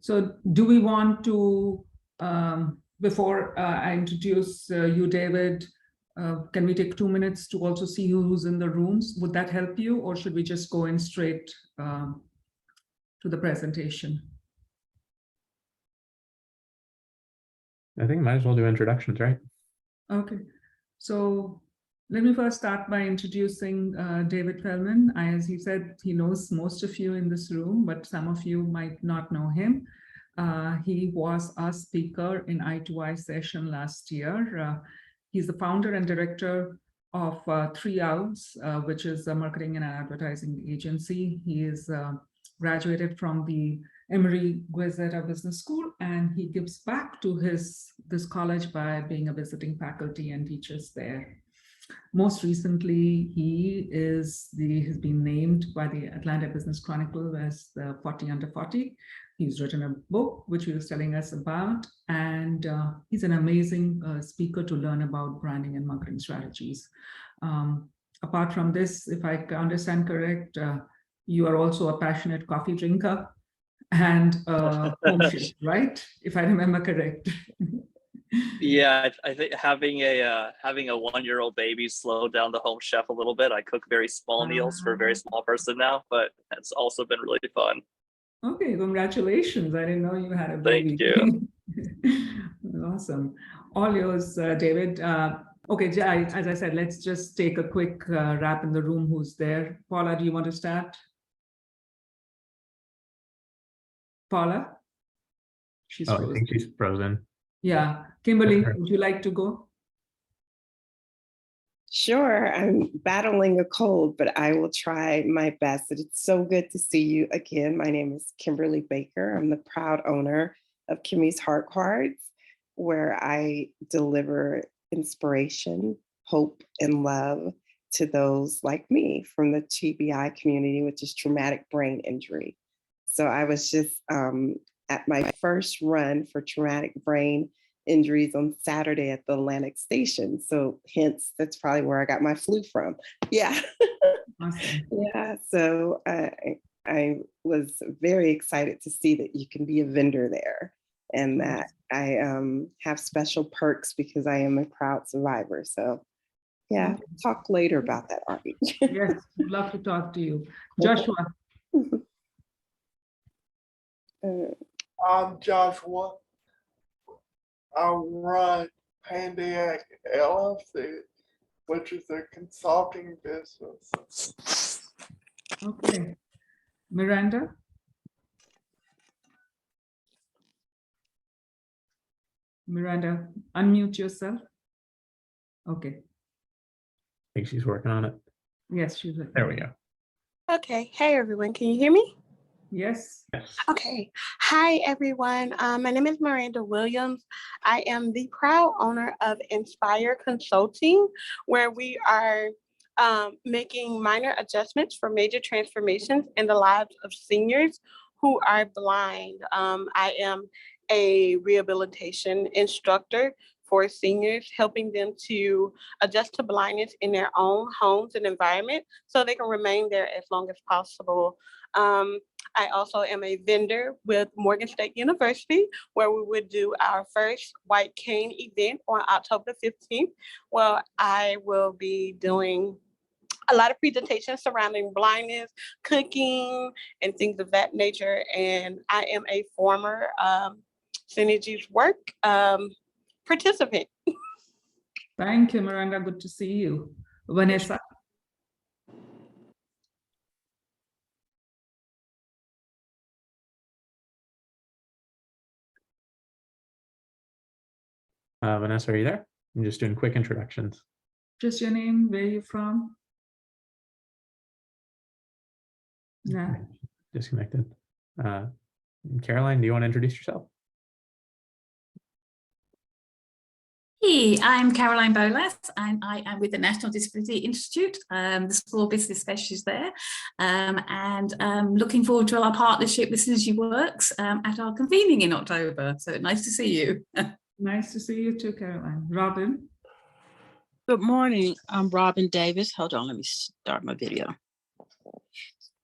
So do we want to, before I introduce you, David, can we take 2 minutes to also see who's in the rooms? Would that help you, or should we just go in straight to the presentation? I think might as well do introductions, right? Okay, so let me first start by introducing David Feldman. As he said, he knows most of you in this room, but some of you might not know him. He was a speaker in I2I session last year. He's the founder and director of 3 Owls, which is a marketing and advertising agency. He is graduated from the Emory Guizetta Business School, and he gives back to this college by being a visiting faculty and teaches there. Most recently, he has been named by the Atlanta Business Chronicle as the 40 Under 40. He's written a book, which he was telling us about, and he's an amazing speaker to learn about branding and marketing strategies. Apart from this, if I understand correct, you are also a passionate coffee drinker and home chef, right? If I remember correct. Yeah, I think having a 1-year-old baby slowed down the home chef a little bit. I cook very small meals for a very small person now, but it's also been really fun. Okay, congratulations. I didn't know you had a baby. Thank you. Awesome. All yours, David. Okay, as I said, let's just take a quick wrap in the room who's there. Paula, do you want to start? Paula? She's I frozen. think she's frozen. Yeah. Kimberly, would you like to go? Sure. I'm battling a cold, but I will try my best. And it's so good to see you again. My name is Kimberly Baker. I'm the proud owner of Kimmy's Heart Cards, where I deliver inspiration, hope, and love to those like me from the TBI community, which is traumatic brain injury. So I was just at my first run for traumatic brain injuries on Saturday at the Atlantic Station. So hence, that's probably where I got my flu from. Yeah. Awesome. Yeah. So I was very excited to see that you can be a vendor there and that I have special perks because I am a proud survivor. So yeah, Okay. talk later about that, Artie. Yes, would love to talk to you. Joshua. I'm Joshua. I run Pandiac LLC, which is a consulting business. Okay. Miranda? Miranda, unmute yourself. Okay. I think she's working on it. Yes, she's There we go. Okay. Hey, everyone. Can you hear me? Yes. Yes. Okay. Hi, everyone. My name is Miranda Williams. I am the proud owner of Inspire Consulting, where we are making minor adjustments for major transformations in the lives of seniors who are blind. I am a rehabilitation instructor for seniors, helping them to adjust to blindness in their own homes and environment so they can remain there as long as possible. I also am a vendor with Morgan State University, where we would do our first White Cane event on October 15th. Well, I will be doing a lot of presentations surrounding blindness, cooking, and things of that nature. And I am a former Synergies Work participant. Thank you, Miranda. Good to see you. Vanessa? Vanessa, are you there? I'm just doing quick introductions. Just your name, where you from? No. Disconnected. Caroline, do you want to introduce yourself? Hey, I'm Caroline Bolas, and I am with the National Disability Institute, the Small Business Specialist there, and looking forward to our partnership with Synergies Work at our convening in October. So nice to see you. Nice to see you too, Caroline. Robin? Good morning. I'm Robin Davis. Hold on, let me start my video.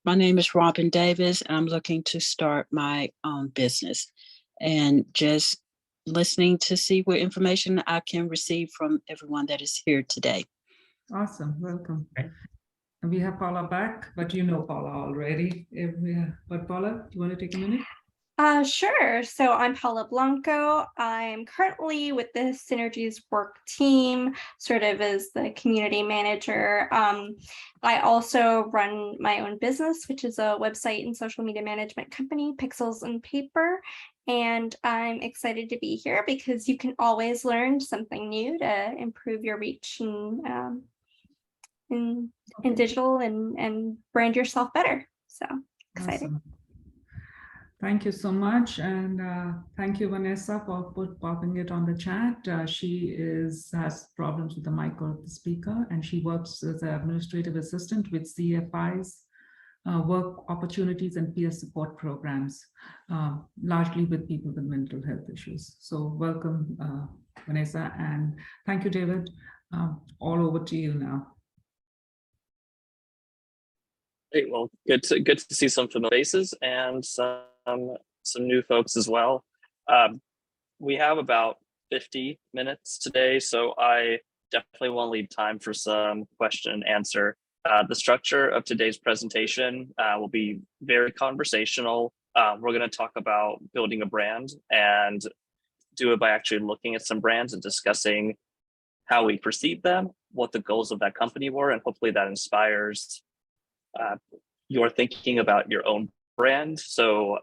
My name is Robin Davis, and I'm looking to start my own business and just listening to see what information I can receive from everyone that is here today. Awesome, welcome. Okay. And we have Paula back, but you know Paula already. But Paula, do you want to take a minute? Sure. So I'm Paula Blanco. I'm currently with the Synergies Work team, sort of as the community manager. I also run my own business, which is a website and social media management company, Pixels and Paper. And I'm excited to be here because you can always learn something new to improve your reach in digital and brand yourself better. So excited. Awesome. Thank you so much, and thank you, Vanessa, for popping it on the chat. She has problems with the mic of the speaker, and she works as an administrative assistant with CFI's work opportunities and peer support programs, largely with people with mental health issues. So welcome, Vanessa, and thank you, David. All over to you now. Great. Well, good to see some familiar faces and some new folks as well. We have about 50 minutes today, so I definitely want to leave time for some question and answer. The structure of today's presentation will be very conversational. We're going to talk about building a brand and do it by actually looking at some brands and discussing how we perceive them, what the goals of that company were, and hopefully that inspires your thinking about your own brand. So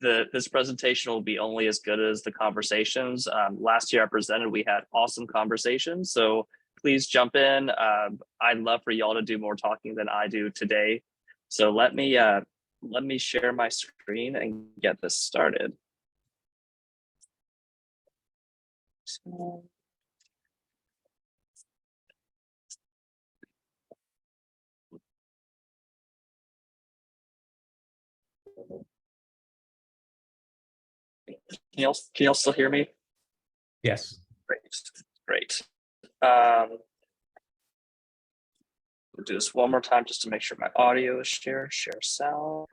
this presentation will be only as good as the conversations. Last year I presented, we had awesome conversations. So please jump in. I'd love for y'all to do more talking than I do today. So let me share my screen and get this started. So, can y'all still hear me? Yes. Great. We'll do this one more time just to make sure my audio is share sound.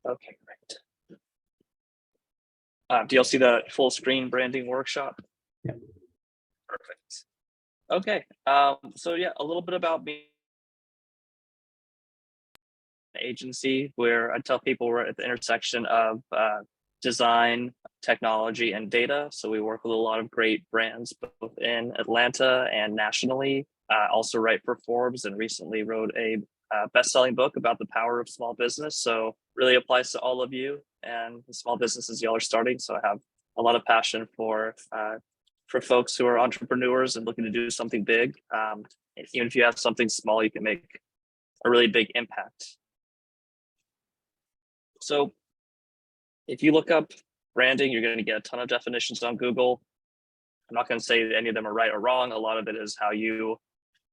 Okay, great. Do y'all see the full screen branding workshop? Yeah. Perfect. Okay. So yeah, a little bit about me. Agency where I tell people we're at the intersection of design, technology, and data. So we work with a lot of great brands both in Atlanta and nationally. Also write for Forbes and recently wrote a best-selling book about the power of small business. So really applies to all of you and the small businesses y'all are starting. So I have a lot of passion for folks who are entrepreneurs and looking to do something big. Even if you have something small, you can make a really big impact. So if you look up branding, you're going to get a ton of definitions on Google. I'm not going to say that any of them are right or wrong. A lot of it is how you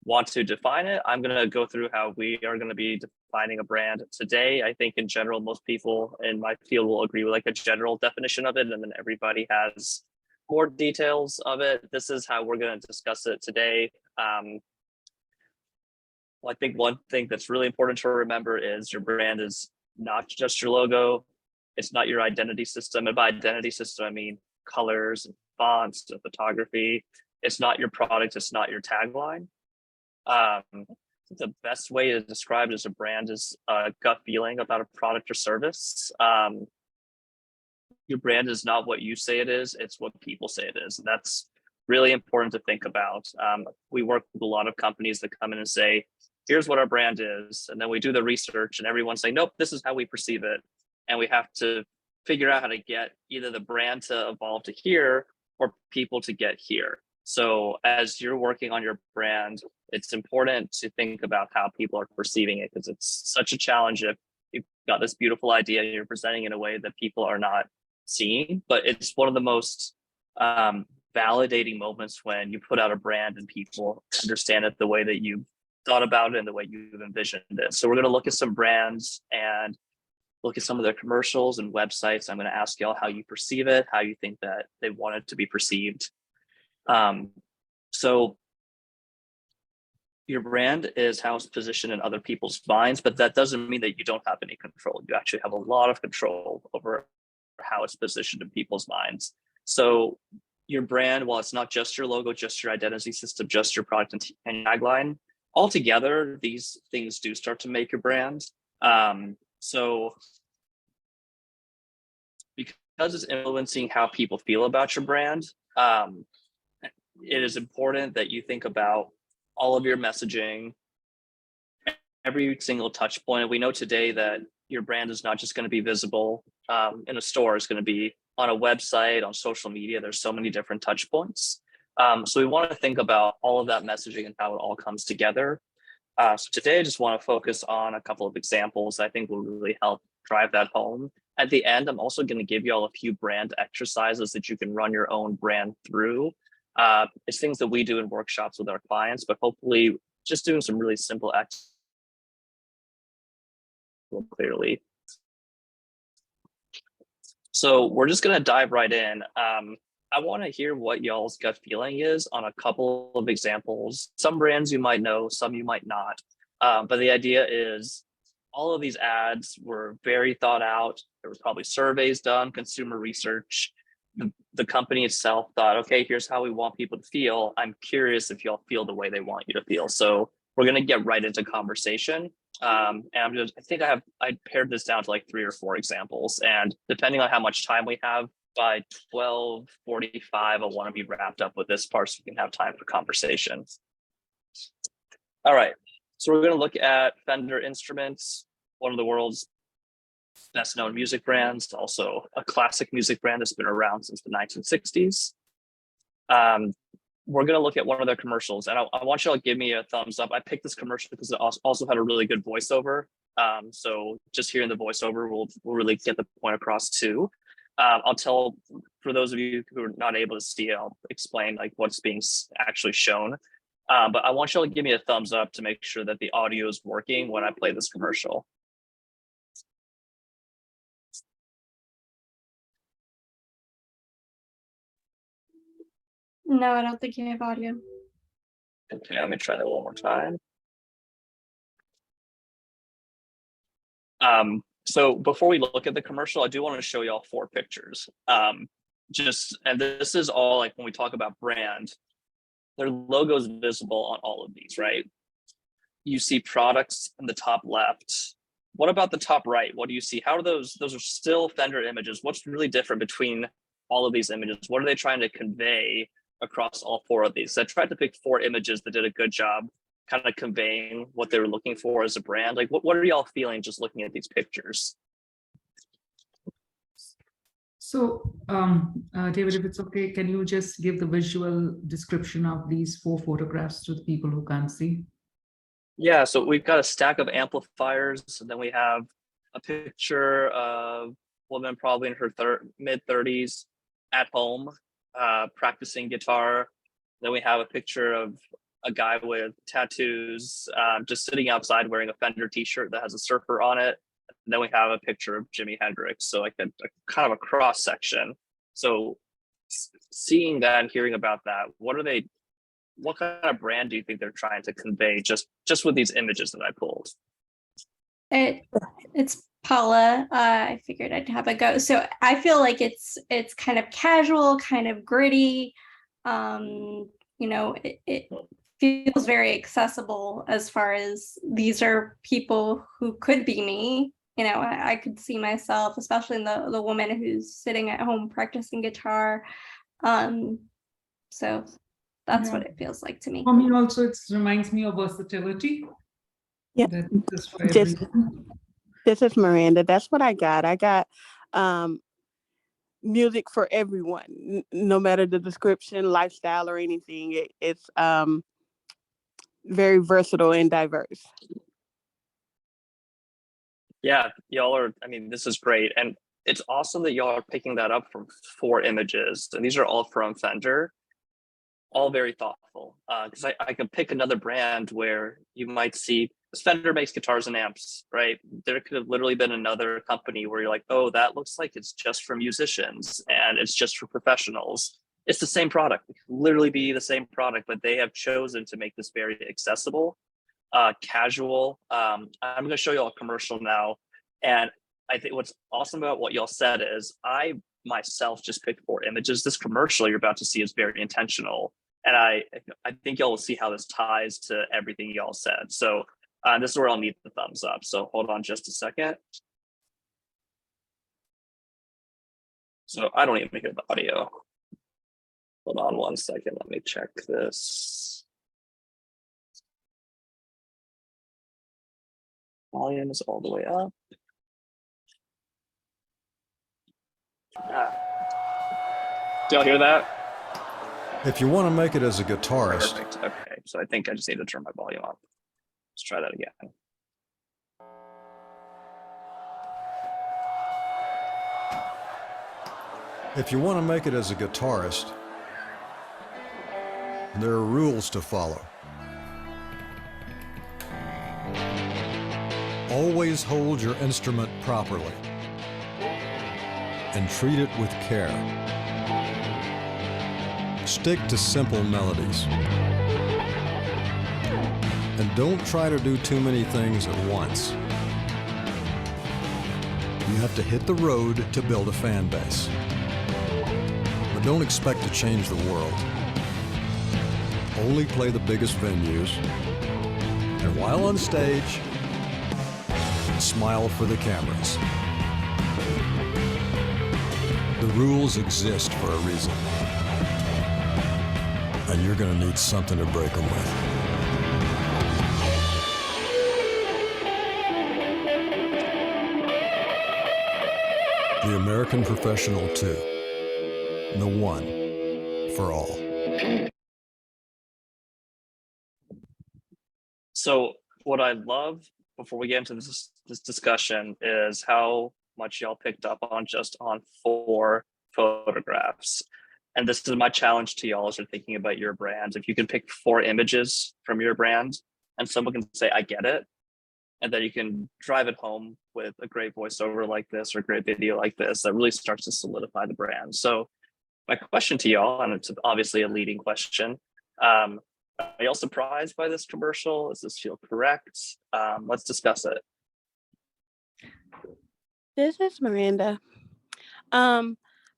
want to define it. I'm going to go through how we are going to be defining a brand today. I think in general, most people in my field will agree with like a general definition of it, and then everybody has more details of it. This is how we're going to discuss it today. Well, I think one thing that's really important to remember is your brand is not just your logo. It's not your identity system. And by identity system, I mean colors and fonts and photography. It's not your product. It's not your tagline. The best way to describe it as a brand is a gut feeling about a product or service. Your brand is not what you say it is. It's what people say it is. And that's really important to think about. We work with a lot of companies that come in and say, here's what our brand is. And then we do the research and everyone's saying, nope, this is how we perceive it. And we have to figure out how to get either the brand to evolve to here or people to get here. So as you're working on your brand, it's important to think about how people are perceiving it, because it's such a challenge if you've got this beautiful idea and you're presenting in a way that people are not seeing. But it's one of the most validating moments when you put out a brand and people understand it the way that you thought about it and the way you've envisioned it. So we're going to look at some brands and look at some of their commercials and websites. I'm going to ask y'all how you perceive it, how you think that they want it to be perceived. So your brand is how it's positioned in other people's minds, but that doesn't mean that you don't have any control. You actually have a lot of control over how it's positioned in people's minds. So your brand, while it's not just your logo, just your identity system, just your product and tagline, altogether, these things do start to make your brand. So because it's influencing how people feel about your brand, it is important that you think about all of your messaging, every single touch point. And we know today that your brand is not just going to be visible in a store, it's going to be on a website, on social media. There's so many different touch points. So we want to think about all of that messaging and how it all comes together. So today I just want to focus on a couple of examples I think will really help drive that home. At the end, I'm also going to give you all a few brand exercises that you can run your own brand through. It's things that we do in workshops with our clients, but hopefully just doing some really simple acts clearly. So we're just going to dive right in. I want to hear what y'all's gut feeling is on a couple of examples. Some brands you might know, some you might not. But the idea is all of these ads were very thought out. There was probably surveys done, consumer research. The company itself thought, okay, here's how we want people to feel. I'm curious if y'all feel the way they want you to feel. So we're going to get right into conversation. And I think I pared this down to like 3 or 4 examples. And depending on how much time we have, by 12:45, I want to be wrapped up with this part so we can have time for conversation. All right, so we're going to look at Fender Instruments, one of the world's best known music brands, also a classic music brand that's been around since the 1960s. We're going to look at one of their commercials, and I want you all to give me a thumbs up. I picked this commercial because it also had a really good voiceover. So just hearing the voiceover will really get the point across too. I'll tell, for those of you who are not able to see it, I'll explain like what's being actually shown. But I want you all to give me a thumbs up to make sure that the audio is working when I play this commercial. No, I don't think you have audio. Okay, let me try that one more time. So before we look at the commercial, I do want to show you all 4 pictures. And this is all like when we talk about brand, their logo is visible on all of these, right? You see products in the top left. What about the top right? What do you see? How are those are still Fender images. What's really different between all of these images? What are they trying to convey across all 4 of these? So I tried to pick 4 images that did a good job kind of conveying what they were looking for as a brand. Like what are y'all feeling just looking at these pictures? So, David, if it's okay, can you just give the visual description of these 4 photographs to the people who can't see? Yeah, so we've got a stack of amplifiers, and then we have a picture of a woman probably in her mid-30s at home practicing guitar. Then we have a picture of a guy with tattoos just sitting outside wearing a Fender t-shirt that has a surfer on it. And then we have a picture of Jimi Hendrix, so like a kind of a cross section. So seeing that and hearing about that, what kind of brand do you think they're trying to convey just with these images that I pulled? It's Paula. I figured I'd have a go. So I feel like it's kind of casual, kind of gritty. It feels very accessible as far as these are people who could be me. I could see myself, especially in the woman who's sitting at home practicing guitar. So that's what it feels like to me. For me also, it reminds me of versatility. Yeah. That's for everyone. This is Miranda. That's what I got. I got music for everyone, no matter the description, lifestyle, or anything. It's very versatile and diverse. Yeah, y'all are, this is great. And it's awesome that y'all are picking that up from 4 images. And these are all from Fender, all very thoughtful. Because I could pick another brand where you might see, Fender makes guitars and amps, right? There could have literally been another company where you're like, oh, that looks like it's just for musicians and it's just for professionals. It's the same product. It could literally be the same product, but they have chosen to make this very accessible, casual. I'm going to show you all a commercial now. And I think what's awesome about what y'all said is I myself just picked 4 images. This commercial you're about to see is very intentional. And I think y'all will see how this ties to everything y'all said. So this is where I'll need the thumbs up. So hold on just a second. So I don't even hear the audio. Hold on one second. Let me check this. Volume is all the way up. Do y'all hear that? If you want to make it as a guitarist, Perfect. Okay, so I think I just need to turn my volume up. Let's try that again. if you want to make it as a guitarist, there are rules to follow. Always hold your instrument properly and treat it with care. Stick to simple melodies. And don't try to do too many things at once. You have to hit the road to build a fan base. But don't expect to change the world. Only play the biggest venues. And while on stage, smile for the cameras. The rules exist for a reason. And you're going to need something to break them with. The American Professional 2. The one for all. So what I love before we get into this discussion is how much y'all picked up on just on 4 photographs. And this is my challenge to y'all as you're thinking about your brand. If you can pick 4 images from your brand and someone can say, I get it. And then you can drive it home with a great voiceover like this or a great video like this that really starts to solidify the brand. So my question to y'all, and it's obviously a leading question, are y'all surprised by this commercial? Does this feel correct? Let's discuss it. This is Miranda.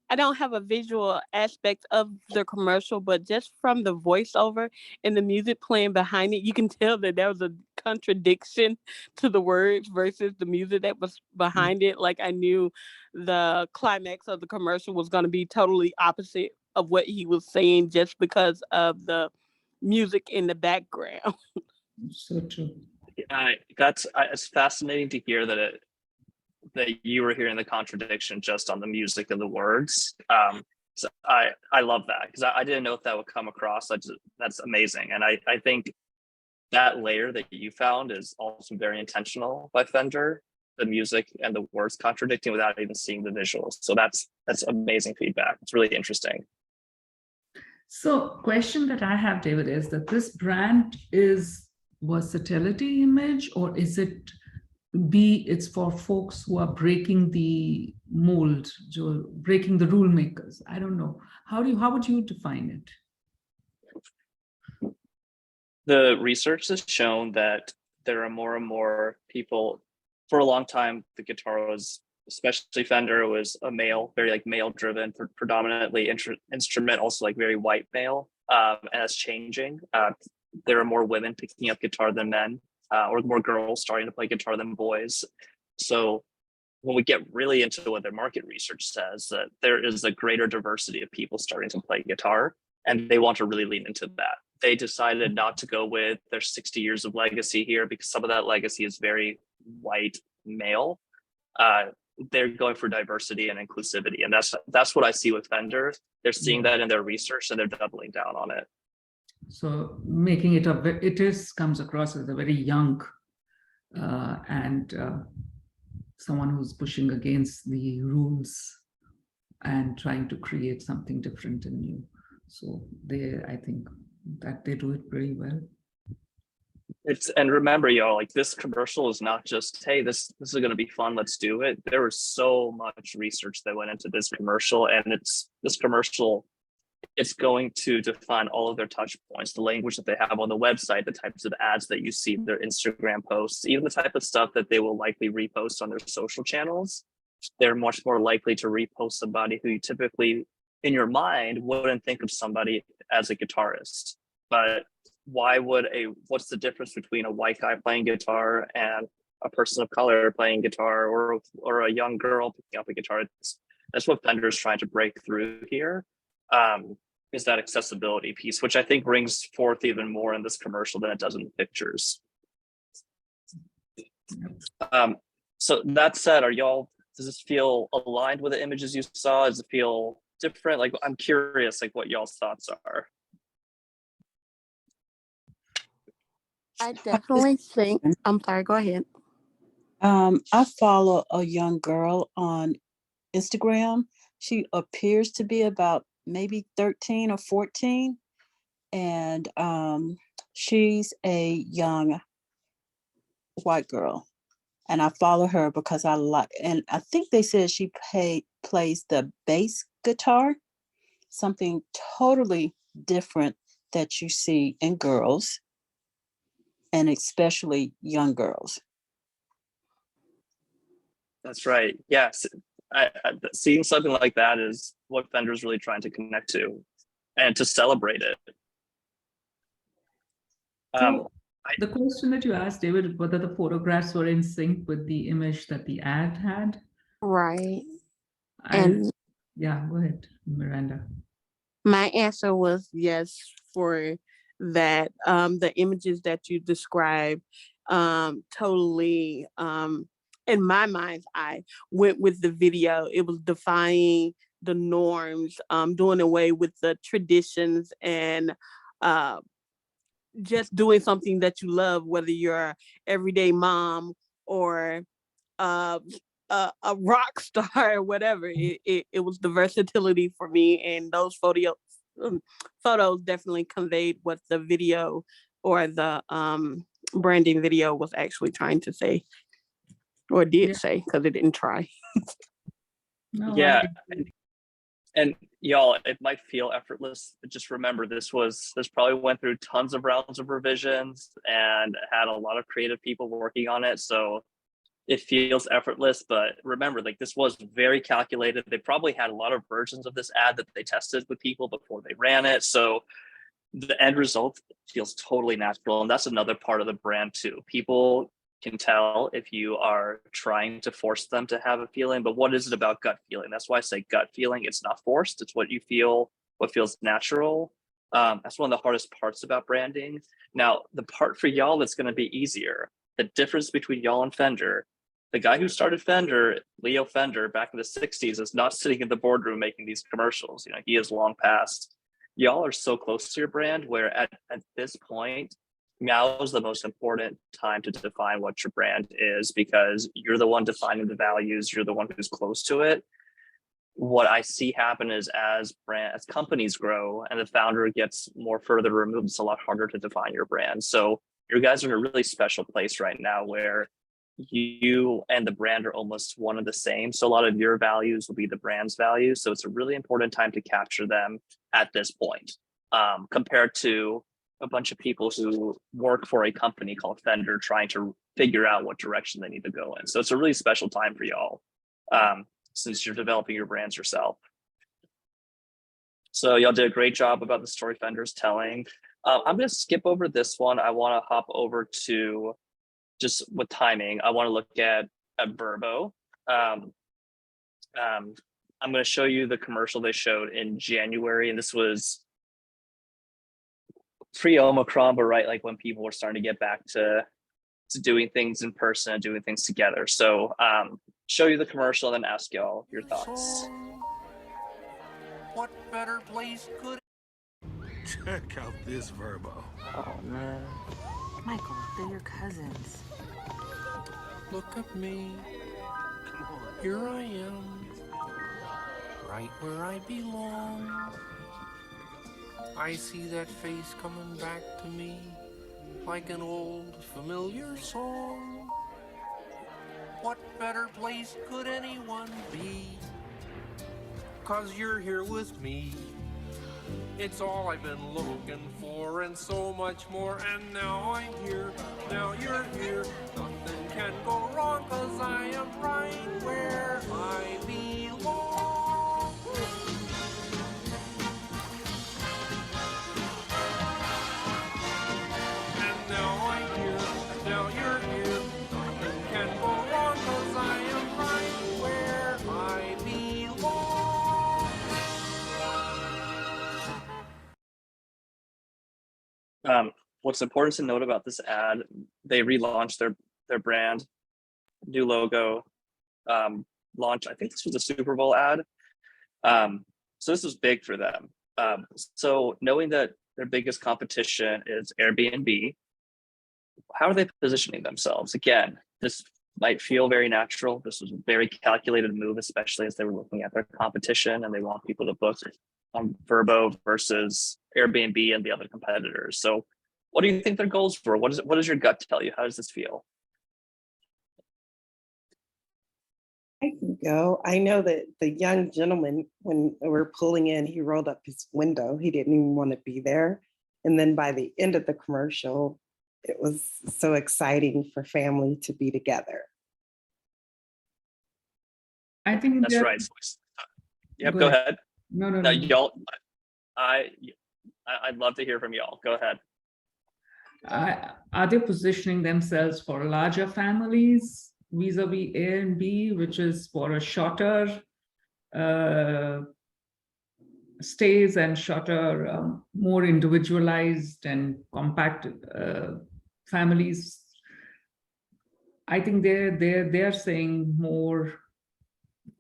I don't have a visual aspect of the commercial, but just from the voiceover and the music playing behind it, you can tell that there was a contradiction to the words versus the music that was behind it. Like I knew the climax of the commercial was going to be totally opposite of what he was saying just because of the music in the background. So true. It's fascinating to hear that you were hearing the contradiction just on the music and the words. So I love that because I didn't know if that would come across. That's amazing. And I think that layer that you found is also very intentional by Fender, the music and the words contradicting without even seeing the visuals. So that's amazing feedback. It's really interesting. So question that I have, David, is that this brand is versatility image, or is it it's for folks who are breaking the mold, breaking the rule makers? I don't know. How would you define it? The research has shown that there are more and more people. For a long time, the guitar was, especially Fender, was a male, very like male driven, predominantly instrument, also like very white male. And that's changing. There are more women picking up guitar than men. Or more girls starting to play guitar than boys. So when we get really into what their market research says, that there is a greater diversity of people starting to play guitar, and they want to really lean into that. They decided not to go with their 60 years of legacy here because some of that legacy is very white male. They're going for diversity and inclusivity. And that's what I see with Fender. They're seeing that in their research and they're doubling down on it. So making it comes across as a very young and someone who's pushing against the rules and trying to create something different and new. So I think that they do it very well. And remember, y'all, like this commercial is not just, hey, this is going to be fun, let's do it. There was so much research that went into this commercial, and this commercial it's going to define all of their touch points, the language that they have on the website, the types of ads that you see, their Instagram posts, even the type of stuff that they will likely repost on their social channels. They're much more likely to repost somebody who you typically, in your mind, wouldn't think of somebody as a guitarist. But what's the difference between a white guy playing guitar and a person of color playing guitar, or a young girl picking up a guitar? That's what Fender's trying to break through here, is that accessibility piece, which I think brings forth even more in this commercial than it does in the pictures. So that said, does this feel aligned with the images you saw? Does it feel different? Like, I'm curious, like, what y'all's thoughts are. I definitely think, I'm sorry, go ahead. I follow a young girl on Instagram. She appears to be about maybe 13 or 14. And she's a young white girl. And I follow her because and I think they said she plays the bass guitar, something totally different that you see in girls, and especially young girls. That's right. Yes. Seeing something like that is what Fender's really trying to connect to and to celebrate it. The question that you asked, David, whether the photographs were in sync with the image that the ad had. Right. Yeah, go ahead, Miranda. My answer was yes for that. The images that you described totally, in my mind's eye, went with the video. It was defying the norms, doing away with the traditions, and just doing something that you love, whether you're an everyday mom or a rock star or whatever. It was the versatility for me, and those photos definitely conveyed what the video or the branding video was actually trying to say, or did say, because it didn't try. No, yeah. And y'all, it might feel effortless, but just remember, this probably went through tons of rounds of revisions and had a lot of creative people working on it. So it feels effortless, but remember, like, this was very calculated. They probably had a lot of versions of this ad that they tested with people before they ran it. So the end result feels totally natural. And that's another part of the brand too. People can tell if you are trying to force them to have a feeling, but what is it about gut feeling? That's why I say gut feeling. It's not forced. It's what you feel, what feels natural. That's one of the hardest parts about branding. Now, the part for y'all that's going to be easier, the difference between y'all and Fender, the guy who started Fender, Leo Fender, back in the 60s, is not sitting in the boardroom making these commercials. He is long past. Y'all are so close to your brand where at this point, now is the most important time to define what your brand is, because you're the one defining the values. You're the one who's close to it. What I see happen is as companies grow and the founder gets more further removed, it's a lot harder to define your brand. So you guys are in a really special place right now where you and the brand are almost one and the same. So a lot of your values will be the brand's values. So it's a really important time to capture them at this point, compared to a bunch of people who work for a company called Fender trying to figure out what direction they need to go in. So it's a really special time for y'all, since you're developing your brands yourself. So y'all did a great job about the story Fender's telling. I'm going to skip over this one. I want to hop over to, just with timing, I want to look at Verbo. I'm going to show you the commercial they showed in January, and this was pre-Omicron, but right, like when people were starting to get back to doing things in person and doing things together. So show you the commercial and then ask y'all your thoughts. What better place could... Check out this Verbo. Oh man. Michael, they're your cousins. Look at me. Here I am, right where I belong. I see that face coming back to me like an old familiar song. What better place could anyone be? 'Cause you're here with me. It's all I've been looking for and so much more. And now I'm here, now you're here. Nothing can go wrong, 'cause I am right where I belong. And now I'm here, now you're here. Nothing can go wrong, 'cause I am right where I belong. What's important to note about this ad, they relaunched their brand, new logo, launch. I think this was a Super Bowl ad. So this was big for them. So knowing that their biggest competition is Airbnb, how are they positioning themselves? Again, this might feel very natural. This was a very calculated move, especially as they were looking at their competition and they want people to book on Vrbo versus Airbnb and the other competitors. So what do you think their goals were? What does your gut tell you? How does this feel? I can go. I know that the young gentleman, when we were pulling in, he rolled up his window. He didn't even want to be there. And then by the end of the commercial, it was so exciting for family to be together. I think That's right. Yep, go ahead. No. Y'all, I'd love to hear from y'all. Go ahead. Are they positioning themselves for larger families vis-a-vis Airbnb, which is for a shorter stays and shorter, more individualized and compact families? I think they're saying more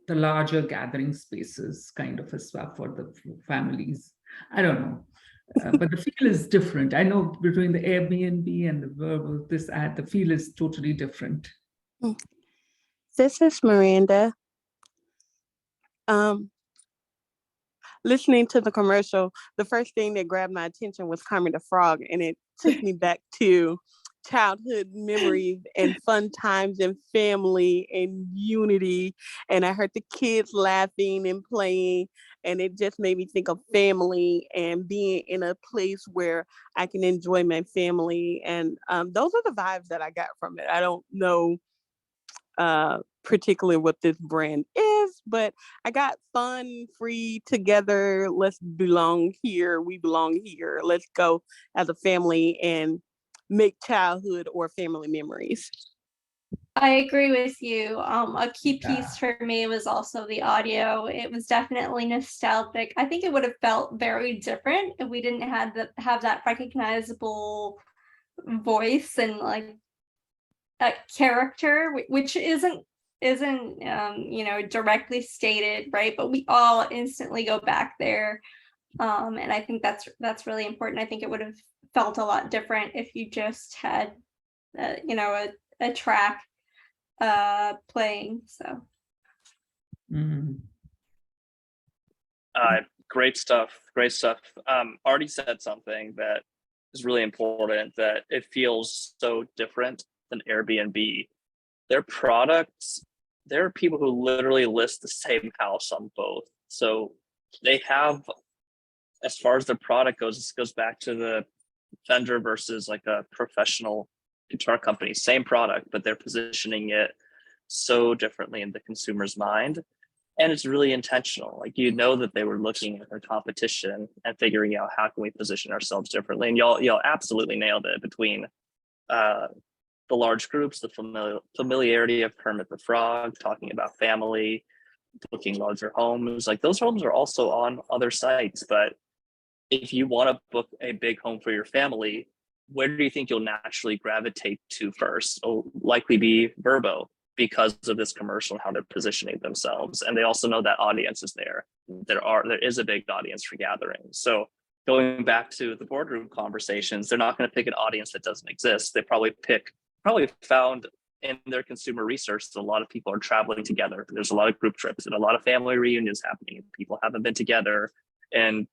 the larger gathering spaces kind of a swap for the families. I don't know. But the feel is different. I know between the Airbnb and the Vrbo, this ad, the feel is totally different. This is Miranda. Listening to the commercial, the first thing that grabbed my attention was Kermit the Frog, and it took me back to childhood memories and fun times and family and unity. And I heard the kids laughing and playing, and it just made me think of family and being in a place where I can enjoy my family. And those are the vibes that I got from it. I don't know particularly what this brand is, but I got fun, free, together, let's belong here, we belong here, let's go as a family and make childhood or family memories. I agree with you. A key piece for me was also the audio. It was definitely nostalgic. I think it would have felt very different if we didn't have that recognizable voice and like a character, which isn't directly stated, right? But we all instantly go back there, and I think that's really important. I think it would have felt a lot different if you just had a track playing. So Great stuff. Artie said something that is really important, that it feels so different than Airbnb. Their products, there are people who literally list the same house on both. So they have, as far as their product goes, this goes back to the Fender versus like a professional guitar company, same product, but they're positioning it so differently in the consumer's mind. And it's really intentional. Like, you know that they were looking at their competition and figuring out how can we position ourselves differently. And y'all absolutely nailed it between the large groups, the familiarity of Kermit the Frog, talking about family, booking larger homes. Like, those homes are also on other sites, but if you want to book a big home for your family, where do you think you'll naturally gravitate to first? It'll likely be Vrbo, because of this commercial and how they're positioning themselves. And they also know that audience is there. There is a big audience for gatherings. So going back to the boardroom conversations, they're not going to pick an audience that doesn't exist. They probably found in their consumer research that a lot of people are traveling together. There's a lot of group trips and a lot of family reunions happening. People haven't been together. And,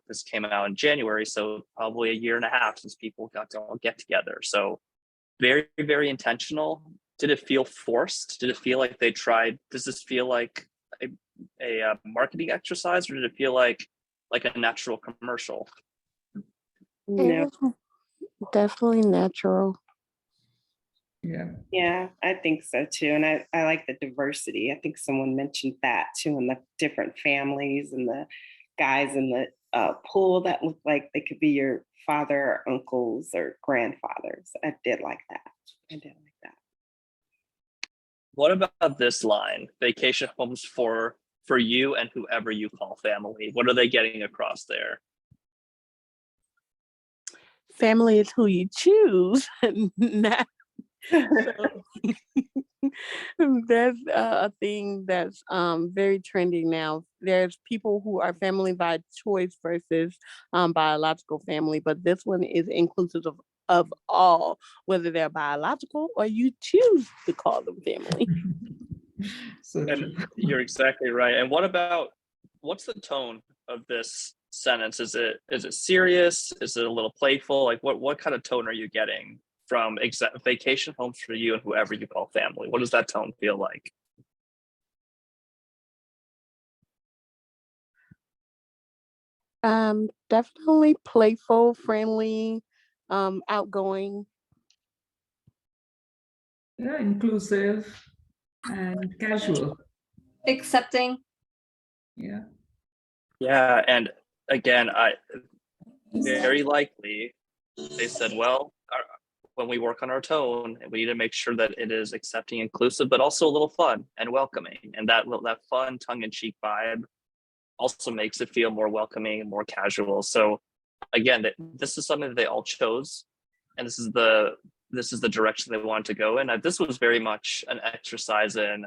this came out in January, so probably a year and a half since people got to all get together. So very, very intentional. Did it feel forced? Did it feel like they tried? Does this feel like a marketing exercise, or did it feel like like a natural commercial? No. Definitely natural. Yeah. Yeah, I think so too. And I like the diversity. I think someone mentioned that too, and the different families and the guys in the pool that look like they could be your father or uncles or grandfathers. I did like that. I did like that. What about this line? Vacation homes for you and whoever you call family. What are they getting across there? Family is who you choose. Not so, that's a thing that's very trending now. There's people who are family by choice versus biological family, but this one is inclusive of all, whether they're biological or you choose to call them family. So true. And you're exactly right. And what's the tone of this sentence? Is it serious? Is it a little playful? Like what kind of tone are you getting from vacation homes for you and whoever you call family? What does that tone feel like? Definitely playful, friendly, outgoing. Yeah, inclusive and casual. Accepting. Yeah. Yeah, and again, very likely they said, well, when we work on our tone, we need to make sure that it is accepting, inclusive, but also a little fun and welcoming. And that fun, tongue-in-cheek vibe also makes it feel more welcoming and more casual. So again, this is something that they all chose, and this is the direction they wanted to go in. This was very much an exercise in,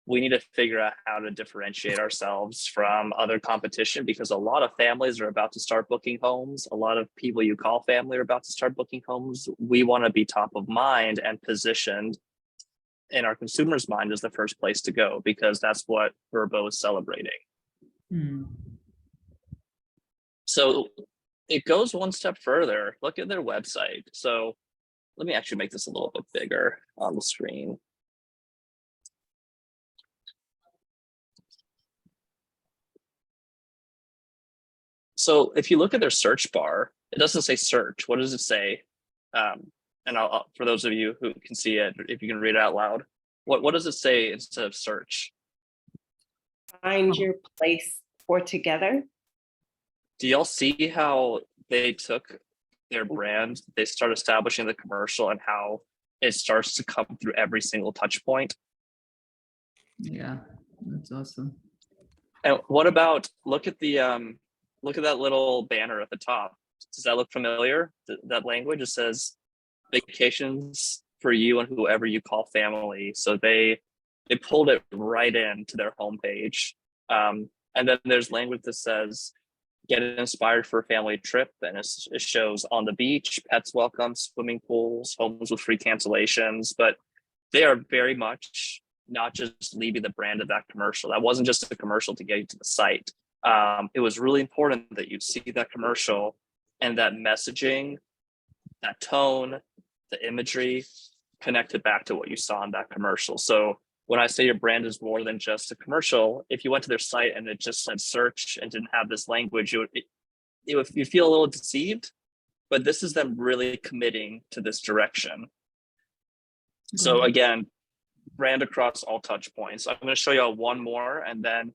we need to figure out how to differentiate ourselves from other competition, because a lot of families are about to start booking homes. A lot of people you call family are about to start booking homes. We want to be top of mind and positioned in our consumers' mind as the first place to go, because that's what Vrbo is celebrating. So it goes one step further. Look at their website. So let me actually make this a little bit bigger on the screen. So if you look at their search bar, it doesn't say search. What does it say? And I'll, for those of you who can see it, if you can read it out loud, what does it say instead of search? Find your place for together. Do y'all see how they took their brand, they start establishing the commercial, and how it starts to come through every single touch point? Yeah, that's awesome. And what about, look at that little banner at the top. Does that look familiar? That language, it says vacations for you and whoever you call family. So they pulled it right into their homepage. And then there's language that says, get inspired for a family trip. And it shows on the beach, pets welcome, swimming pools, homes with free cancellations. But they are very much not just leaving the brand of that commercial. That wasn't just a commercial to get you to the site. It was really important that you see that commercial and that messaging, that tone, the imagery connected back to what you saw in that commercial. So when I say your brand is more than just a commercial, if you went to their site and it just said search and didn't have this language, you feel a little deceived, but this is them really committing to this direction. So again, brand across all touch points. I'm going to show you all one more, and then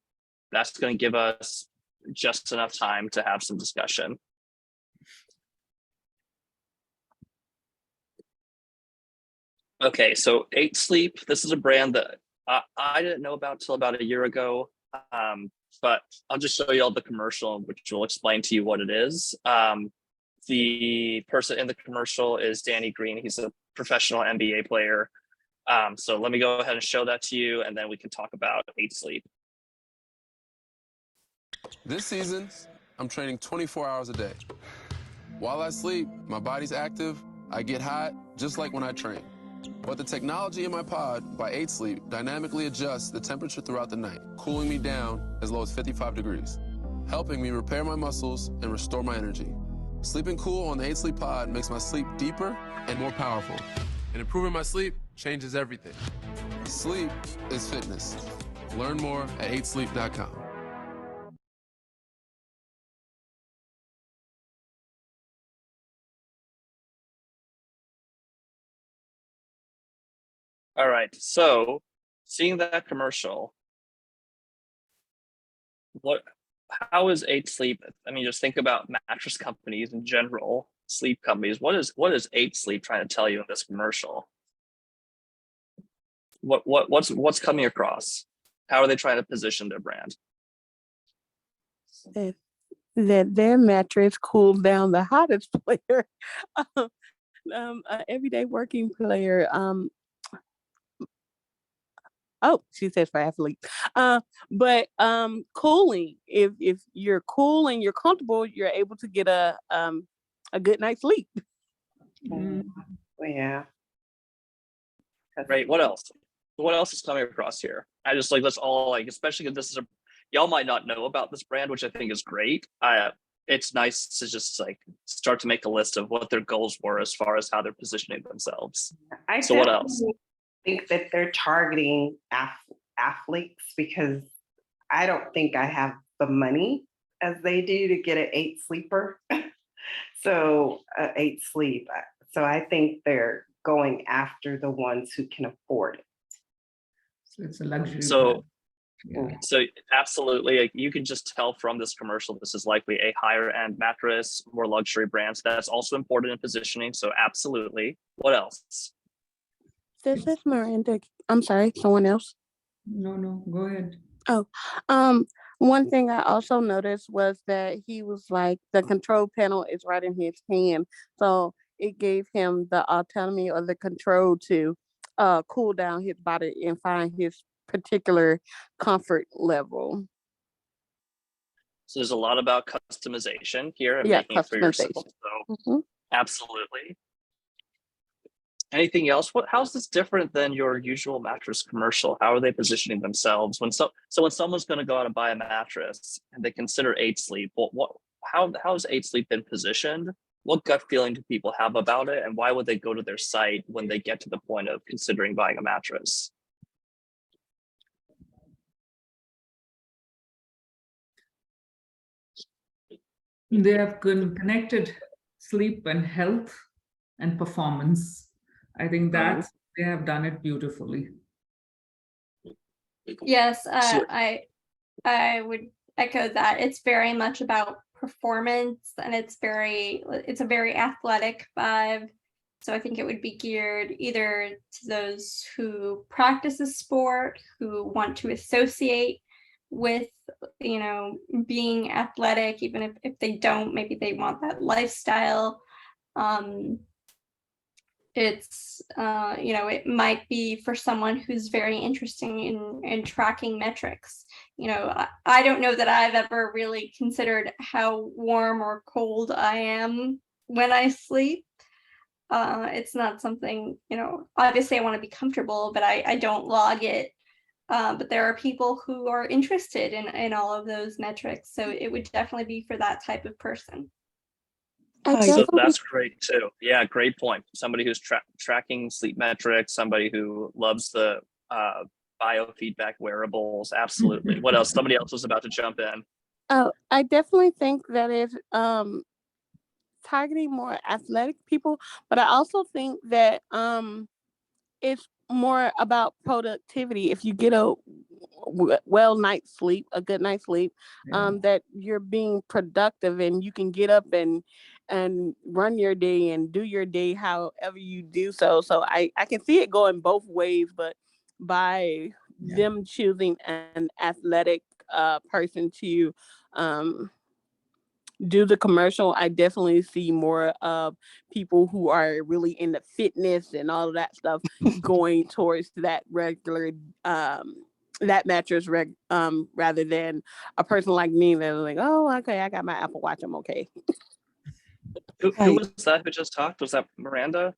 that's going to give us just enough time to have some discussion. Okay, so 8 Sleep, this is a brand that I didn't know about till about a year ago, but I'll just show you all the commercial, which will explain to you what it is. The person in the commercial is Danny Green. He's a professional NBA player. So let me go ahead and show that to you, and then we can talk about 8 Sleep. This season, I'm training 24 hours a day. While I sleep, my body's active, I get hot, just like when I train. But the technology in my pod by 8 Sleep dynamically adjusts the temperature throughout the night, cooling me down as low as 55 degrees, helping me repair my muscles and restore my energy. Sleeping cool on the 8 Sleep pod makes my sleep deeper and more powerful. And improving my sleep changes everything. Sleep is fitness. Learn more at 8sleep.com. All right. So seeing that commercial, how is 8 Sleep? I mean, just think about mattress companies in general, sleep companies. What is 8 Sleep trying to tell you in this commercial? What's coming across? How are they trying to position their brand? That their mattress cools down the hottest player, everyday working player. Oh, she says for athletes. But cooling. If you're cool and you're comfortable, you're able to get a good night's sleep. Yeah. Right. What else? What else is coming across here? I just like, let's all like, especially if this is y'all might not know about this brand, which I think is great. It's nice to just like start to make a list of what their goals were as far as how they're positioning themselves. So what else? I think that they're targeting athletes because I don't think I have the money as they do to get an 8 sleeper. So 8 Sleep. So I think they're going after the ones who can afford it. So it's a luxury. So, yeah. so absolutely, like, you can just tell from this commercial, this is likely a higher end mattress, more luxury brands. That's also important in positioning. So absolutely. What else? This is Miranda. I'm sorry, someone else. No, go ahead. Oh, one thing I also noticed was that he was like, the control panel is right in his hand. So it gave him the autonomy or the control to cool down his body and find his particular comfort level. So there's a lot about customization here and Yeah, making it for yourself. customization. So absolutely. Anything else? How's this different than your usual mattress commercial? How are they positioning themselves? When someone's going to go out and buy a mattress and they consider 8 Sleep, how's 8 Sleep been positioned? What gut feeling do people have about it, and why would they go to their site when they get to the point of considering buying a mattress? They have connected sleep and health and performance. I think that they have done it beautifully. Yes, I would echo that. It's very much about performance, and it's a very athletic vibe. So I think it would be geared either to those who practice a sport, who want to associate with, being athletic, even if they don't, maybe they want that lifestyle. It's it might be for someone who's very interested in tracking metrics. I don't know that I've ever really considered how warm or cold I am when I sleep. It's not something, obviously I want to be comfortable, but I don't log it. But there are people who are interested in all of those metrics, so it would definitely be for that type of person. So that's great too. Yeah, great point. Somebody who's tracking sleep metrics, somebody who loves the biofeedback wearables. Absolutely. What else? Somebody else was about to jump in. Oh, I definitely think that is targeting more athletic people, but I also think that it's more about productivity. If you get a good night's sleep, that you're being productive and you can get up and run your day and do your day however you do so. So I can see it going both ways, but by them choosing an athletic person to do the commercial, I definitely see more of people who are really into fitness and all of that stuff going towards that regular that mattress rather than a person like me that's like, oh, okay, I got my Apple Watch, I'm okay. Who was that who just talked? Was that Miranda?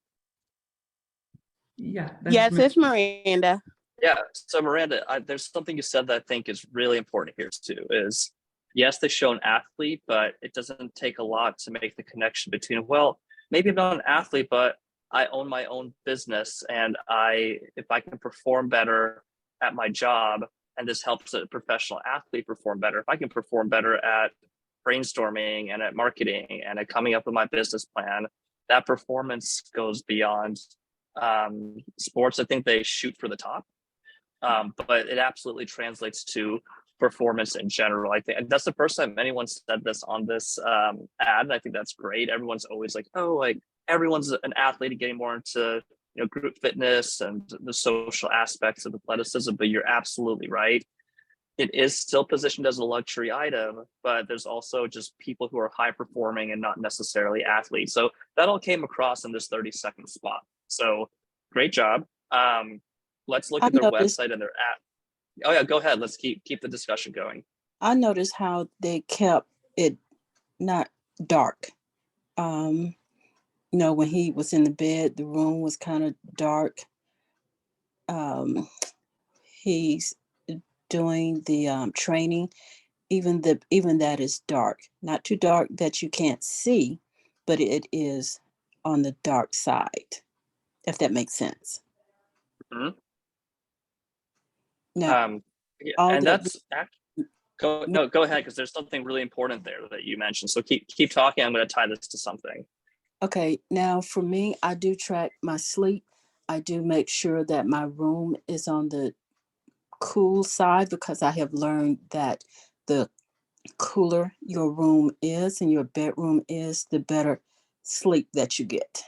Yeah. Yes, it's Miranda. Yeah. So Miranda, there's something you said that I think is really important here too. Is yes, they show an athlete, but it doesn't take a lot to make the connection between, well, maybe I'm not an athlete, but I own my own business, and if I can perform better at my job, and this helps a professional athlete perform better. If I can perform better at brainstorming and at marketing and at coming up with my business plan, that performance goes beyond sports, I think they shoot for the top, but it absolutely translates to performance in general. I think, and that's the first time anyone said this on this ad, and I think that's great. Everyone's always like, oh, like everyone's an athlete getting more into group fitness and the social aspects of athleticism, but you're absolutely right. It is still positioned as a luxury item, but there's also just people who are high performing and not necessarily athletes. So that all came across in this 30-second spot. So great job. Let's look I at their noticed, website and their app. Oh yeah, go ahead. Let's keep the discussion going. I noticed how they kept it not dark. When he was in the bed, the room was kind of dark. He's doing the training, even that is dark, not too dark that you can't see, but it is on the dark side, if that makes sense. Mhm. Now, Yeah, all and that that's go ahead, because there's something really important there that you mentioned. So keep talking. I'm going to tie this to something. Okay, now for me, I do track my sleep. I do make sure that my room is on the cool side, because I have learned that the cooler your room is and your bedroom is, the better sleep that you get.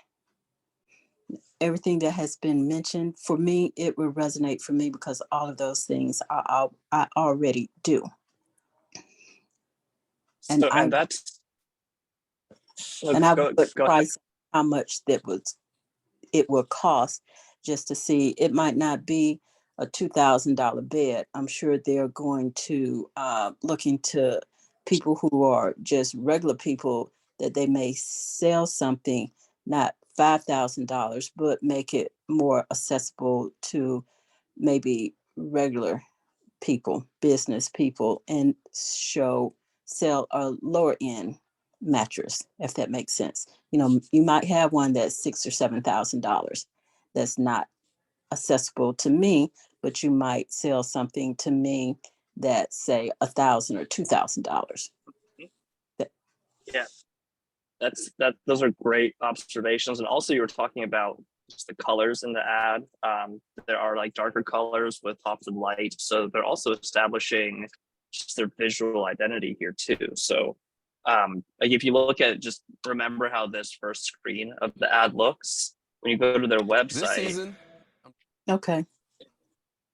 Everything that has been mentioned, for me, it will resonate for me, because all of those things I already do. And So, I and that's and I go put go ahead. price how much it will cost, just to see. It might not be a $2,000 bed. I'm sure they're going to look into people who are just regular people, that they may sell something not $5,000, but make it more accessible to maybe regular people, business people, and sell a lower end mattress, if that makes sense. You might have one that's $6,000 or $7,000 that's not accessible to me, but you might sell something to me that, say, $1,000 or $2,000. Yeah, those are great observations. And also, you were talking about just the colors in the ad. There are like darker colors with pops of light, so they're also establishing just their visual identity here too. So like if you look at, just remember how this first screen of the ad looks when you go to their This website. season, Okay.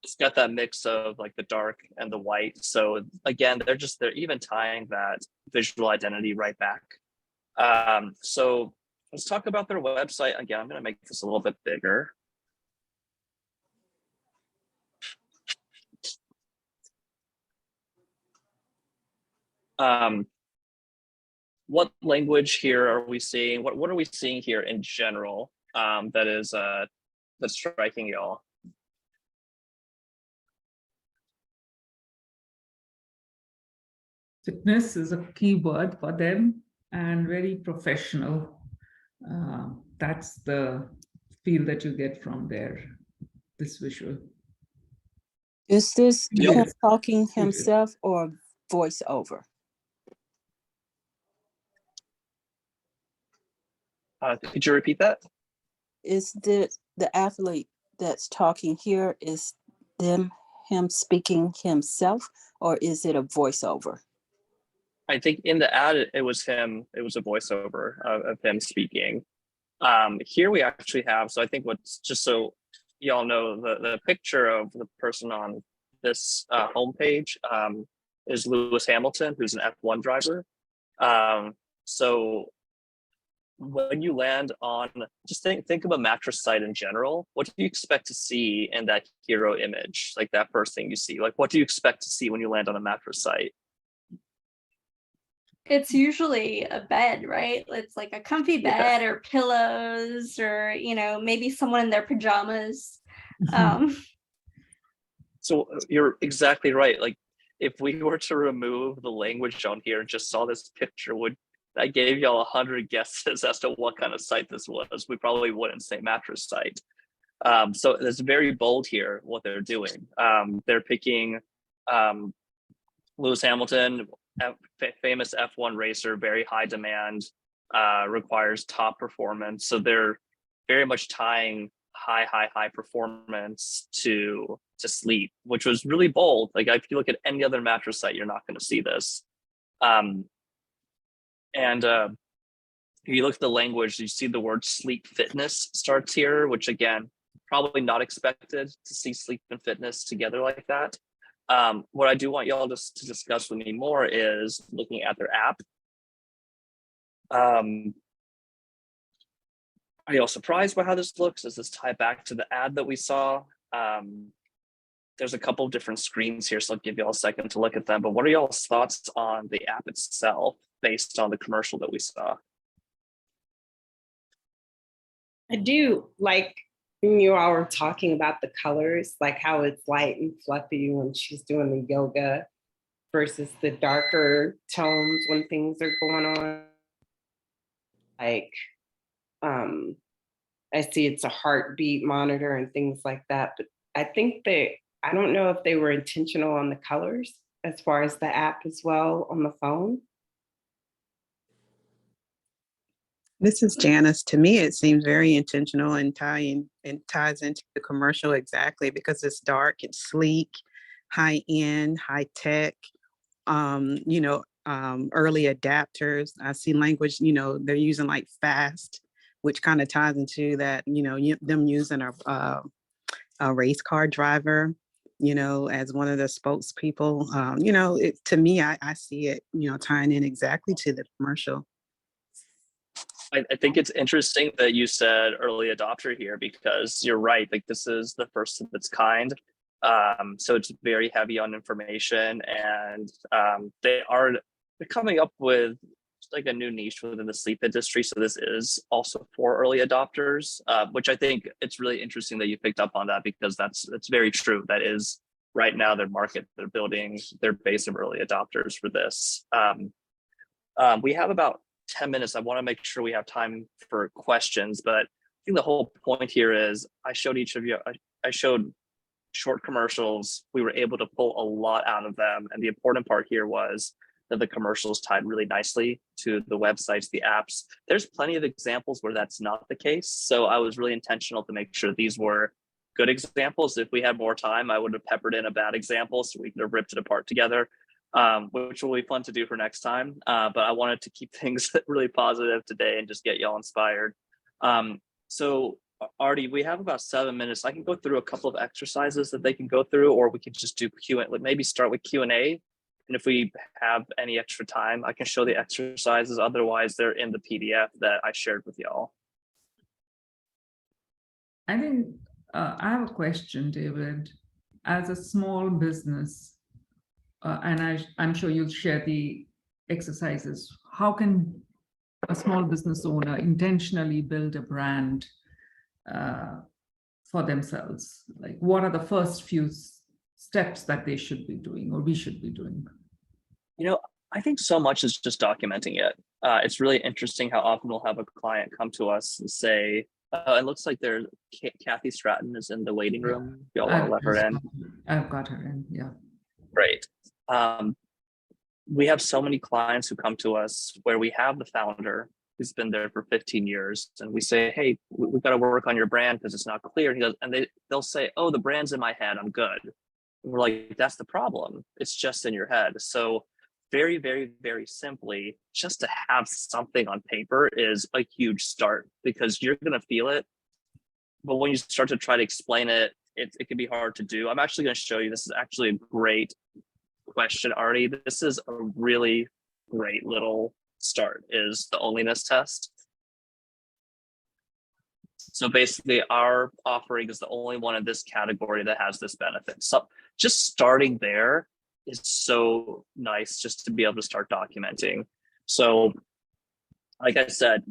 It's got that mix of like the dark and the white. So again, they're even tying that visual identity right back. So let's talk about their website again. I'm going to make this a little bit bigger. What language here are we seeing? What are we seeing here in general that's striking y'all? Fitness is a key word for them, and very professional. That's the feel that you get from this visual. Is this Yep. him talking himself or voiceover? Could you repeat that? Is the athlete that's talking here, is him speaking himself, or is it a voiceover? I think in the ad, it was him. It was a voiceover of him speaking. Here we actually have, so I think what's, just so y'all know, the picture of the person on this homepage is Lewis Hamilton, who's an F1 driver. So when you land on, just think of a mattress site in general. What do you expect to see in that hero image? Like that first thing you see, like what do you expect to see when you land on a mattress site? It's usually a bed, right? It's like a comfy bed or pillows, or maybe someone in their pajamas. So you're exactly right. Like if we were to remove the language on here and just saw this picture, I gave y'all 100 guesses as to what kind of site this was. We probably wouldn't say mattress site. So it's very bold here what they're doing. They're picking Lewis Hamilton, famous F1 racer, very high demand, requires top performance. So they're very much tying high performance to sleep, which was really bold. Like if you look at any other mattress site, you're not going to see this. If you look at the language, you see the word sleep fitness starts here, which again, probably not expected to see sleep and fitness together like that. What I do want y'all to discuss with me more is looking at their app. Are y'all surprised by how this looks? Does this tie back to the ad that we saw? There's a couple of different screens here, so I'll give y'all a second to look at them. But what are y'all's thoughts on the app itself based on the commercial that we saw? I do like when you all were talking about the colors, like how it's light and fluffy when she's doing the yoga versus the darker tones when things are going on. Like, I see it's a heartbeat monitor and things like that, but I think I don't know if they were intentional on the colors as far as the app as well on the phone. This is Janice. To me, it seems very intentional and ties into the commercial exactly because it's dark, it's sleek, high end, high tech, early adapters. I see language, they're using like fast, which kind of ties into that, them using a race car driver, as one of the spokespeople. To me, I see it, tying in exactly to the commercial. I think it's interesting that you said early adopter here because you're right. Like this is the first of its kind. So it's very heavy on information, and they're coming up with like a new niche within the sleep industry. So this is also for early adopters, which I think it's really interesting that you picked up on that because that's very true. That is right now their market. They're building their base of early adopters for this. We have about 10 minutes. I want to make sure we have time for questions, but I think the whole point here is I showed each of you, I showed short commercials. We were able to pull a lot out of them. And the important part here was that the commercials tied really nicely to the websites, the apps. There's plenty of examples where that's not the case. So I was really intentional to make sure these were good examples. If we had more time, I would have peppered in a bad example so we could have ripped it apart together. Which will be fun to do for next time. But I wanted to keep things really positive today and just get y'all inspired. So Artie, we have about 7 minutes. I can go through a couple of exercises that they can go through, or we can just do Q&A, maybe start with Q&A. And if we have any extra time, I can show the exercises. Otherwise, they're in the PDF that I shared with y'all. I think I have a question, David. As a small business, and I'm sure you'll share the exercises. How can a small business owner intentionally build a brand for themselves? Like, what are the first few steps that they should be doing or we should be doing? I think so much is just documenting it. It's really interesting how often we'll have a client come to us and say, it looks like there's Kathy Stratton is in the waiting room. Y'all want to let her in? I've got her in, yeah. Great. We have so many clients who come to us where we have the founder who's been there for 15 years and we say, hey, we've got to work on your brand because it's not clear. They'll say, oh, the brand's in my head, I'm good. And we're like, that's the problem. It's just in your head. So very, very, very simply, just to have something on paper is a huge start because you're going to feel it. But when you start to try to explain it, it can be hard to do. I'm actually going to show you. This is actually a great question, Artie. This is a really great little start, is the onlyness test. So basically our offering is the only one in this category that has this benefit. So just starting there is so nice just to be able to start documenting. So like I said,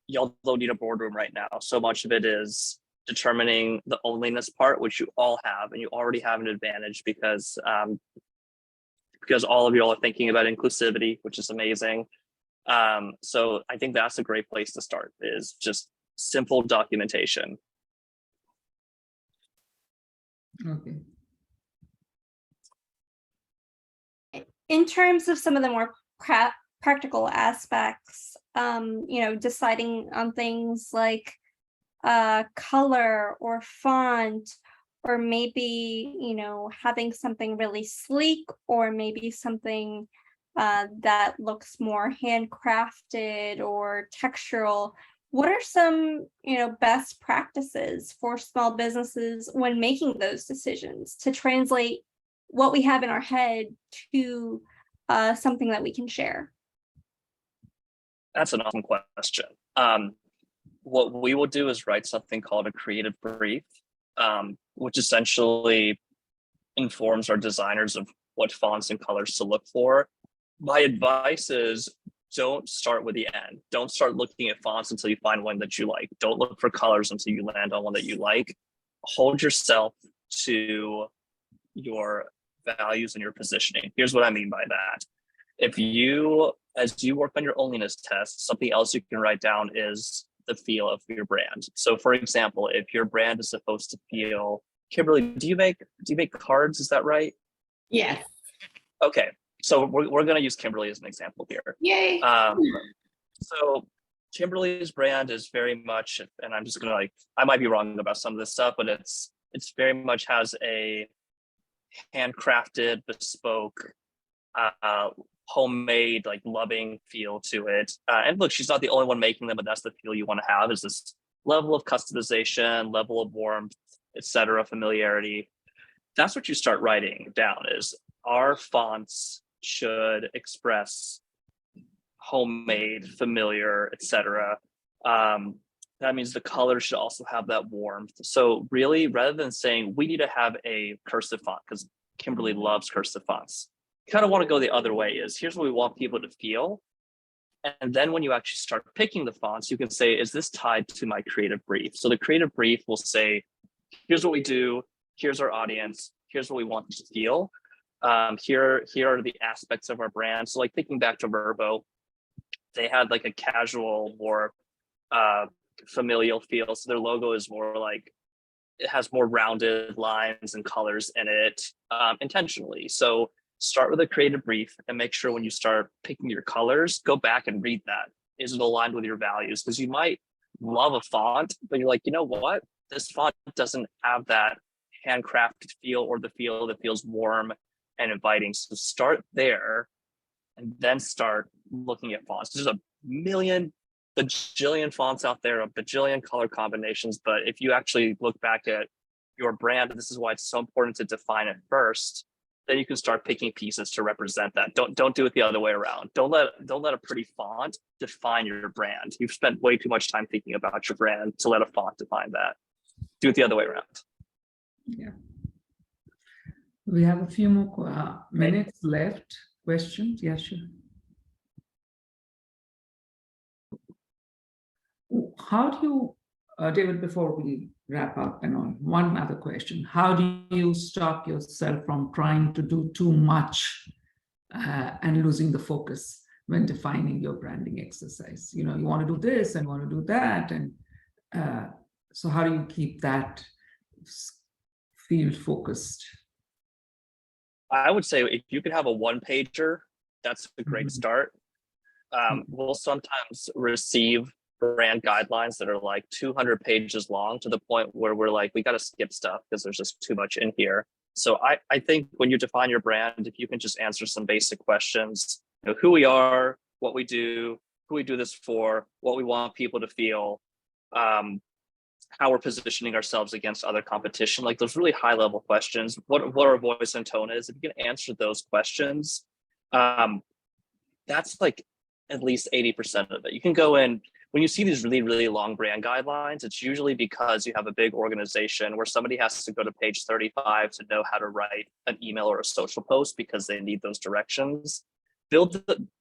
y'all don't need a boardroom right now. So much of it is determining the onlyness part, which you all have, and you already have an advantage because all of you all are thinking about inclusivity, which is amazing. So I think that's a great place to start, is just simple documentation. Okay. In terms of some of the more practical aspects, deciding on things like color or font, or maybe, having something really sleek, or maybe something that looks more handcrafted or textural. What are some, best practices for small businesses when making those decisions to translate what we have in our head to something that we can share? That's an awesome question. What we will do is write something called a creative brief, which essentially informs our designers of what fonts and colors to look for. My advice is don't start with the end. Don't start looking at fonts until you find one that you like. Don't look for colors until you land on one that you like. Hold yourself to your values and your positioning. Here's what I mean by that. If you, as you work on your onlyness test, something else you can write down is the feel of your brand. So for example, if your brand is supposed to feel, Kimberly, do you make cards? Is that right? Yes. Okay. So we're going to use Kimberly as an example here. Yay. So Kimberly's brand is very much, and I'm just going to I might be wrong about some of this stuff, but it's very much has a handcrafted, bespoke, homemade, loving feel to it. And look, she's not the only one making them, but that's the feel you want to have, is this level of customization, level of warmth, etc., familiarity. That's what you start writing down, is our fonts should express homemade, familiar, etc. That means the color should also have that warmth. So really, rather than saying we need to have a cursive font, because Kimberly loves cursive fonts, you kind of want to go the other way, is here's what we want people to feel. And then when you actually start picking the fonts, you can say, is this tied to my creative brief? So the creative brief will say, here's what we do, here's our audience, here's what we want to feel. Here are the aspects of our brand. So thinking back to Verbo, they had a casual, more familial feel. So their logo is more it has more rounded lines and colors in it, intentionally. So start with a creative brief and make sure when you start picking your colors, go back and read that. Is it aligned with your values? Because you might love a font, but you're like, you know what? This font doesn't have that handcrafted feel, or the feel that feels warm and inviting. So start there and then start looking at fonts. There's a bajillion fonts out there, a bajillion color combinations. But if you actually look back at your brand, this is why it's so important to define it first. Then you can start picking pieces to represent that. Don't do it the other way around. Don't let a pretty font define your brand. You've spent way too much time thinking about your brand to let a font define that. Do it the other way around. Yeah. We have a few more minutes left. Questions? Yeah, sure. How do you, David, before we wrap up and on, one other question. How do you stop yourself from trying to do too much and losing the focus when defining your branding exercise? You want to do this and want to do that. And so how do you keep that field focused? I would say if you could have a one-pager, that's a great start. We'll sometimes receive brand guidelines that are 200 pages long, to the point where we're we got to skip stuff because there's just too much in here. So I think when you define your brand, if you can just answer some basic questions, who we are, what we do, who we do this for, what we want people to feel, how we're positioning ourselves against other competition, those really high level questions, what our voice and tone is. If you can answer those questions, that's at least 80% of it. You can go in, when you see these really, really long brand guidelines, it's usually because you have a big organization where somebody has to go to page 35 to know how to write an email or a social post because they need those directions.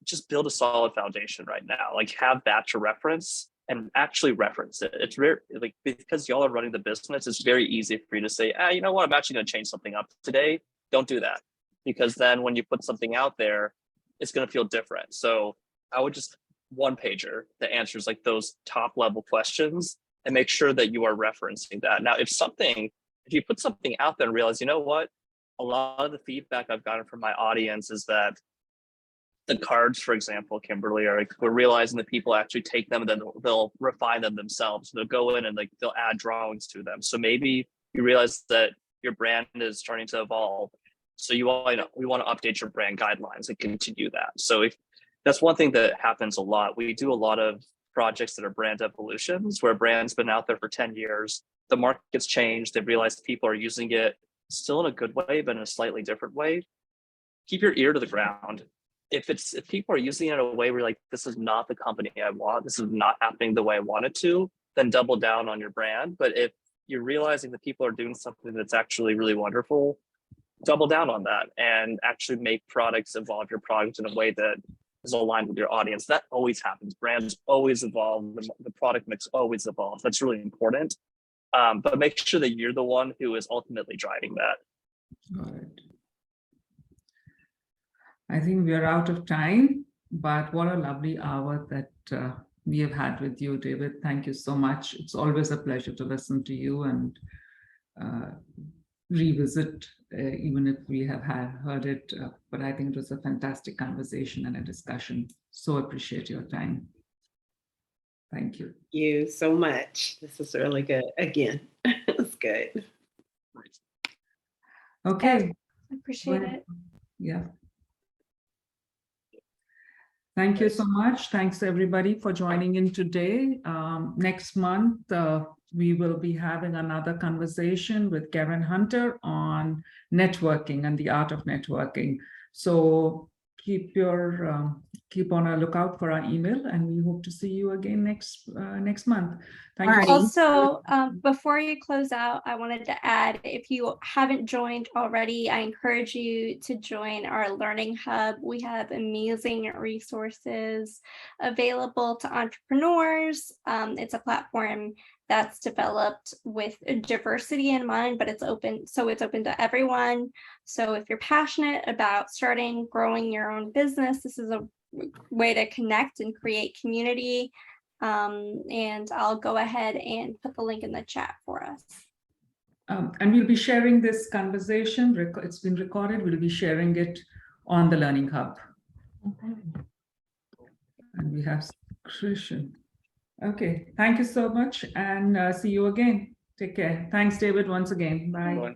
Just build a solid foundation right now. Have that to reference and actually reference it. It's rare, because y'all are running the business, it's very easy for you to say, you know what, I'm actually going to change something up today. Don't do that, because then when you put something out there, it's going to feel different. So I would just one pager that answers those top level questions and make sure that you are referencing that. Now, if you put something out there and realize, you know what, a lot of the feedback I've gotten from my audience is that the cards, for example, Kimberly, are like, we're realizing that people actually take them and then they'll refine them themselves. They'll go in and like they'll add drawings to them. So maybe you realize that your brand is starting to evolve. So we want to update your brand guidelines and continue that. So if that's one thing that happens a lot, we do a lot of projects that are brand evolutions where brand's been out there for 10 years. The market's changed. They've realized people are using it still in a good way, but in a slightly different way. Keep your ear to the ground. If people are using it in a way where like, this is not the company I want, this is not happening the way I want it to, then double down on your brand. But if you're realizing that people are doing something that's actually really wonderful, double down on that and actually make products, evolve your product in a way that is aligned with your audience. That always happens. Brands always evolve. The product mix always evolves. That's really important. But make sure that you're the one who is ultimately driving that. Got it. I think we are out of time, but what a lovely hour that we have had with you, David. Thank you so much. It's always a pleasure to listen to you and revisit, even if we have heard it. But I think it was a fantastic conversation and a discussion. So appreciate your time. Thank you. Thank you so much. This is really good. Again, it's good. Okay. Appreciate it. Yeah. Thank you so much. Thanks everybody for joining in today. Next month, we will be having another conversation with Karen Hunter on networking and the art of networking. So keep on a lookout for our email, and we hope to see you again next month. Thank you. Also, before you close out, I wanted to add, if you haven't joined already, I encourage you to join our Learning Hub. We have amazing resources available to entrepreneurs. It's a platform that's developed with diversity in mind, but it's open to everyone. So if you're passionate about starting, growing your own business, this is a way to connect and create community. And I'll go ahead and put the link in the chat for us. And we'll be sharing this conversation. It's been recorded. We'll be sharing it on the Learning Hub. And we have Christian. Okay, thank you so much, and see you again. Take care. Thanks, David, once again. Bye.